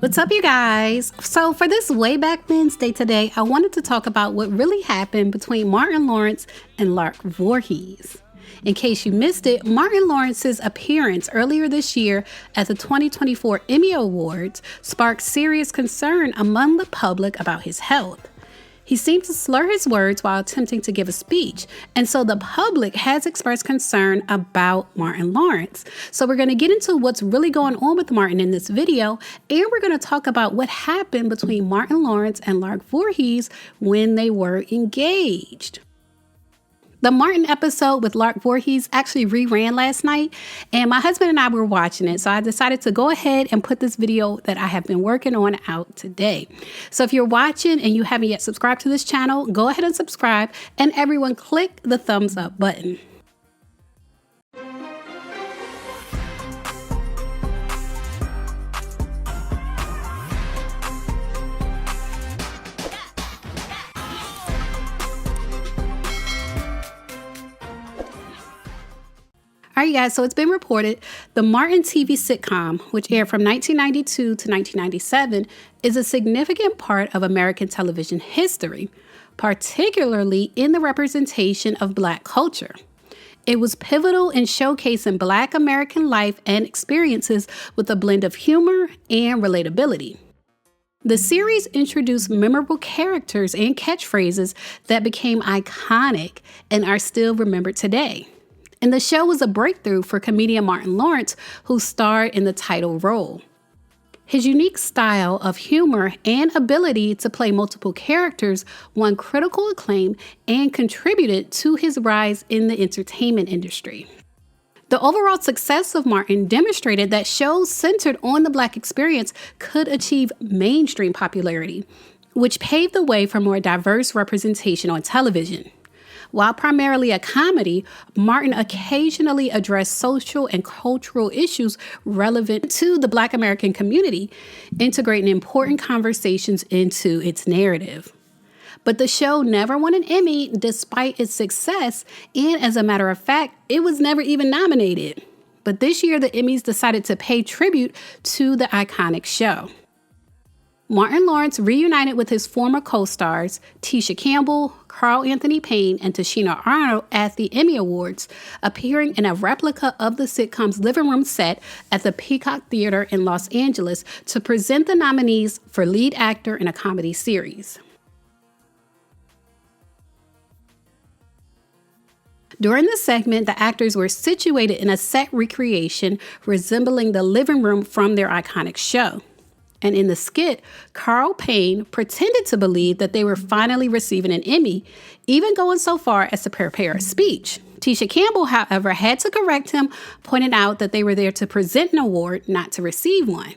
What's up, you guys? So for this Way Back Wednesday today, I wanted to talk about what really happened between Martin Lawrence and Lark Voorhies. In case you missed it, Martin Lawrence's appearance earlier this year at the 2024 Emmy Awards sparked serious concern among the public about his health. He seemed to slur his words while attempting to give a speech, and so the public has expressed concern about Martin Lawrence. So we're going to get into what's really going on with Martin in this video, and we're going to talk about what happened between Martin Lawrence and Lark Voorhies when they were engaged. The Martin episode with Lark Voorhies actually reran last night, and my husband and I were watching it, so I decided to go ahead and put this video that I have been working on out today. So if you're watching and you haven't yet subscribed to this channel, go ahead and subscribe, and everyone click the thumbs up button. All right, guys, so it's been reported the Martin TV sitcom, which aired from 1992 to 1997, is a significant part of American television history, particularly in the representation of Black culture. It was pivotal in showcasing Black American life and experiences with a blend of humor and relatability. The series introduced memorable characters and catchphrases that became iconic and are still remembered today. And the show was a breakthrough for comedian Martin Lawrence, who starred in the title role. His unique style of humor and ability to play multiple characters won critical acclaim and contributed to his rise in the entertainment industry. The overall success of Martin demonstrated that shows centered on the Black experience could achieve mainstream popularity, which paved the way for more diverse representation on television. While primarily a comedy, Martin occasionally addressed social and cultural issues relevant to the Black American community, integrating important conversations into its narrative. But the show never won an Emmy despite its success, and as a matter of fact, it was never even nominated. But this year, the Emmys decided to pay tribute to the iconic show. Martin Lawrence reunited with his former co-stars, Tisha Campbell, Carl Anthony Payne, and Tashina Arnold at the Emmy Awards, appearing in a replica of the sitcom's living room set at the Peacock Theater in Los Angeles to present the nominees for lead actor in a comedy series. During the segment, the actors were situated in a set recreation resembling the living room from their iconic show. And in the skit, Carl Payne pretended to believe that they were finally receiving an Emmy, even going so far as to prepare a speech. Tisha Campbell, however, had to correct him, pointing out that they were there to present an award, not to receive one.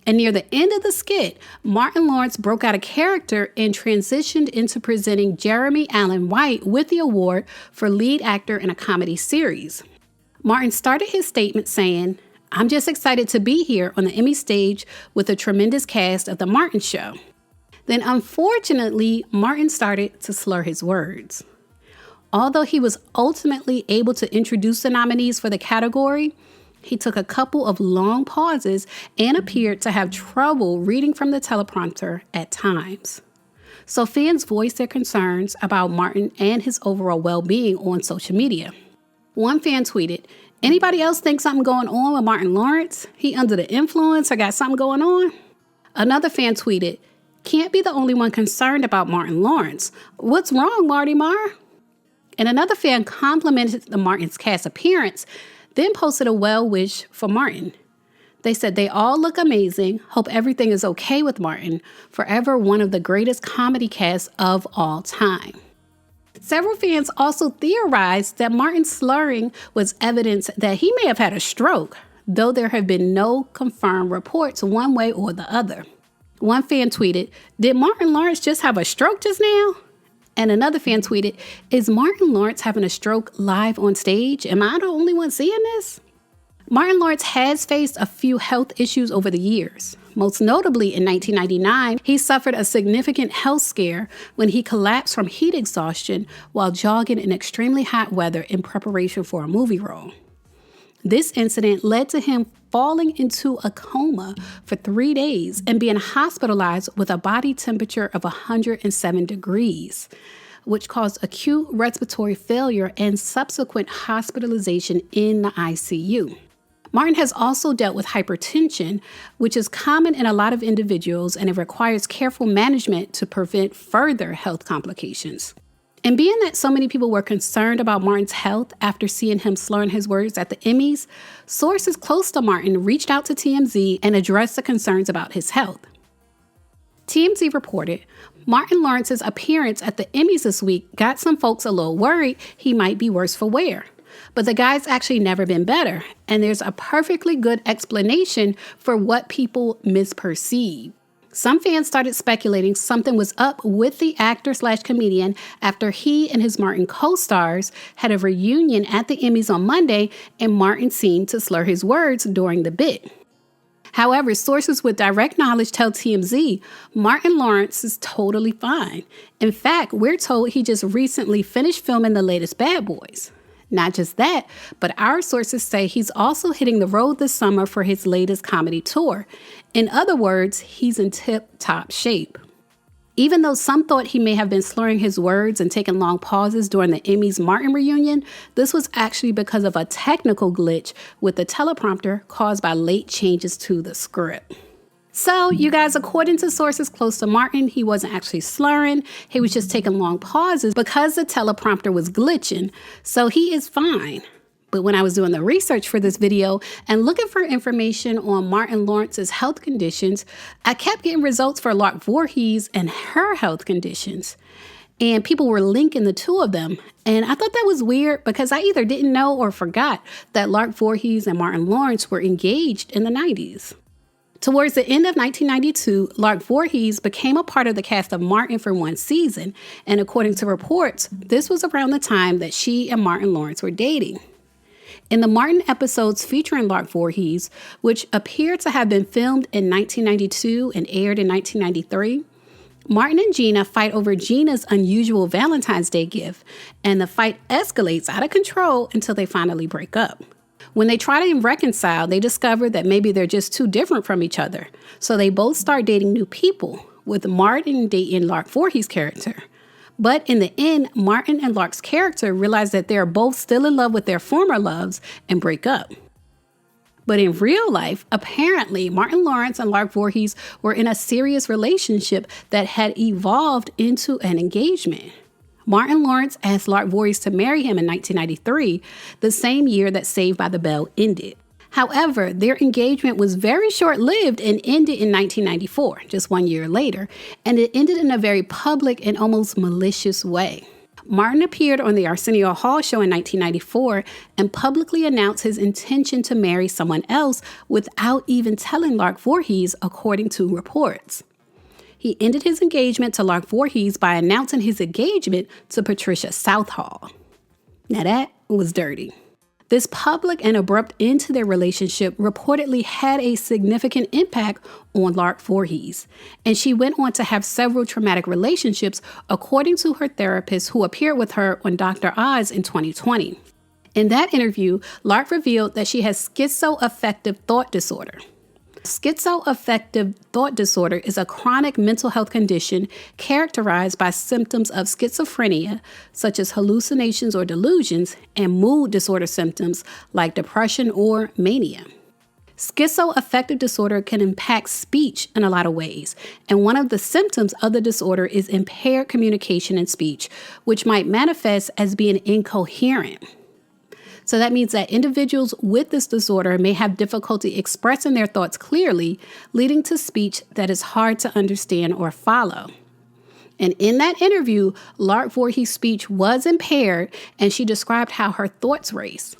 And near the end of the skit, Martin Lawrence broke out a character and transitioned into presenting Jeremy Allen White with the award for lead actor in a comedy series. Martin started his statement saying, "I'm just excited to be here on the Emmy stage with a tremendous cast of The Martin Show." Then, unfortunately, Martin started to slur his words. Although he was ultimately able to introduce the nominees for the category, he took a couple of long pauses and appeared to have trouble reading from the teleprompter at times. So fans voiced their concerns about Martin and his overall well-being on social media. One fan tweeted, "Anybody else think something going on with Martin Lawrence? He under the influence or got something going on?" Another fan tweeted, "Can't be the only one concerned about Martin Lawrence. What's wrong, Marty Marr?" And another fan complimented the Martin's cast appearance, then posted a well wish for Martin. They said they all look amazing, hope everything is okay with Martin, forever one of the greatest comedy casts of all time. Several fans also theorized that Martin's slurring was evidence that he may have had a stroke, though there have been no confirmed reports one way or the other. One fan tweeted, "Did Martin Lawrence just have a stroke just now?" And another fan tweeted, "Is Martin Lawrence having a stroke live on stage? Am I the only one seeing this?" Martin Lawrence has faced a few health issues over the years. Most notably, in 1999, he suffered a significant health scare when he collapsed from heat exhaustion while jogging in extremely hot weather in preparation for a movie role. This incident led to him falling into a coma for 3 days and being hospitalized with a body temperature of 107 degrees, which caused acute respiratory failure and subsequent hospitalization in the ICU. Martin has also dealt with hypertension, which is common in a lot of individuals, and it requires careful management to prevent further health complications. And being that so many people were concerned about Martin's health after seeing him slurring his words at the Emmys, sources close to Martin reached out to TMZ and addressed the concerns about his health. TMZ reported, Martin Lawrence's appearance at the Emmys this week got some folks a little worried he might be worse for wear. But the guy's actually never been better, and there's a perfectly good explanation for what people misperceive. Some fans started speculating something was up with the actor/comedian after he and his Martin co-stars had a reunion at the Emmys on Monday, and Martin seemed to slur his words during the bit. However, sources with direct knowledge tell TMZ Martin Lawrence is totally fine. In fact, we're told he just recently finished filming the latest Bad Boys. Not just that, but our sources say he's also hitting the road this summer for his latest comedy tour. In other words, he's in tip-top shape. Even though some thought he may have been slurring his words and taking long pauses during the Emmys Martin reunion, this was actually because of a technical glitch with the teleprompter caused by late changes to the script. So, you guys, according to sources close to Martin, he wasn't actually slurring. He was just taking long pauses because the teleprompter was glitching. So he is fine. But when I was doing the research for this video and looking for information on Martin Lawrence's health conditions, I kept getting results for Lark Voorhies and her health conditions. And people were linking the two of them. And I thought that was weird because I either didn't know or forgot that Lark Voorhies and Martin Lawrence were engaged in the 90s. Towards the end of 1992, Lark Voorhies became a part of the cast of Martin for one season, and according to reports, this was around the time that she and Martin Lawrence were dating. In the Martin episodes featuring Lark Voorhies, which appear to have been filmed in 1992 and aired in 1993, Martin and Gina fight over Gina's unusual Valentine's Day gift, and the fight escalates out of control until they finally break up. When they try to reconcile, they discover that maybe they're just too different from each other. So they both start dating new people, with Martin dating Lark Voorhies' character. But in the end, Martin and Lark's character realize that they're both still in love with their former loves and break up. But in real life, apparently, Martin Lawrence and Lark Voorhies were in a serious relationship that had evolved into an engagement. Martin Lawrence asked Lark Voorhies to marry him in 1993, the same year that Saved by the Bell ended. However, their engagement was very short-lived and ended in 1994, just 1 year later, and it ended in a very public and almost malicious way. Martin appeared on the Arsenio Hall show in 1994 and publicly announced his intention to marry someone else without even telling Lark Voorhies, according to reports. He ended his engagement to Lark Voorhies by announcing his engagement to Patricia Southall. Now that was dirty. This public and abrupt end to their relationship reportedly had a significant impact on Lark Voorhies, and she went on to have several traumatic relationships, according to her therapist who appeared with her on Dr. Oz in 2020. In that interview, Lark revealed that she has schizoaffective thought disorder. Schizoaffective thought disorder is a chronic mental health condition characterized by symptoms of schizophrenia, such as hallucinations or delusions, and mood disorder symptoms like depression or mania. Schizoaffective disorder can impact speech in a lot of ways, and one of the symptoms of the disorder is impaired communication and speech, which might manifest as being incoherent. So that means that individuals with this disorder may have difficulty expressing their thoughts clearly, leading to speech that is hard to understand or follow. And in that interview, Lark Voorhies' speech was impaired, and she described how her thoughts race.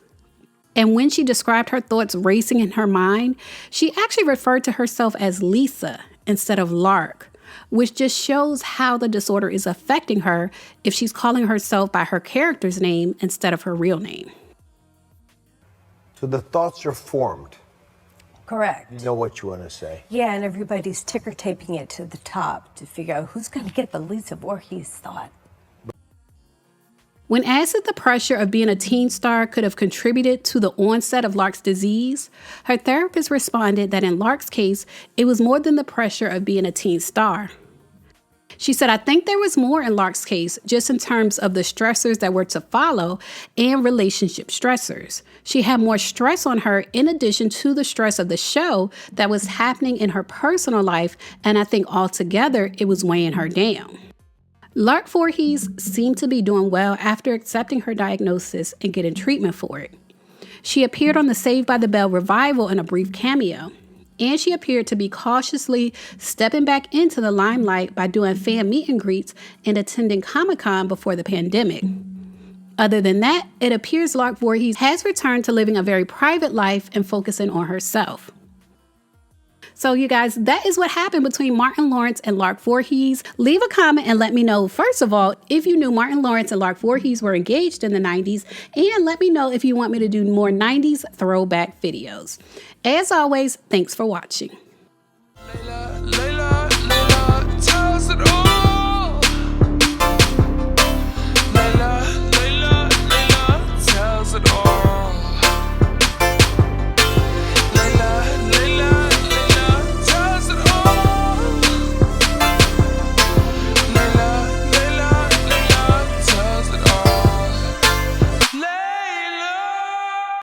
And when she described her thoughts racing in her mind, she actually referred to herself as Lisa instead of Lark, which just shows how the disorder is affecting her if she's calling herself by her character's name instead of her real name. So the thoughts are formed. Correct. You know what you want to say. Yeah, and everybody's ticker taping it to the top to figure out who's going to get the Lisa Voorhies thought. When asked if the pressure of being a teen star could have contributed to the onset of Lark's disease, her therapist responded that in Lark's case, it was more than the pressure of being a teen star. She said, I think there was more in Lark's case, just in terms of the stressors that were to follow and relationship stressors. She had more stress on her in addition to the stress of the show that was happening in her personal life, and I think altogether it was weighing her down. Lark Voorhies seemed to be doing well after accepting her diagnosis and getting treatment for it. She appeared on the Saved by the Bell revival in a brief cameo, and she appeared to be cautiously stepping back into the limelight by doing fan meet and greets and attending Comic-Con before the pandemic. Other than that, it appears Lark Voorhies has returned to living a very private life and focusing on herself. So you guys, that is what happened between Martin Lawrence and Lark Voorhies. Leave a comment and let me know, first of all, if you knew Martin Lawrence and Lark Voorhies were engaged in the 90s, and let me know if you want me to do more 90s throwback videos. As always, thanks for watching.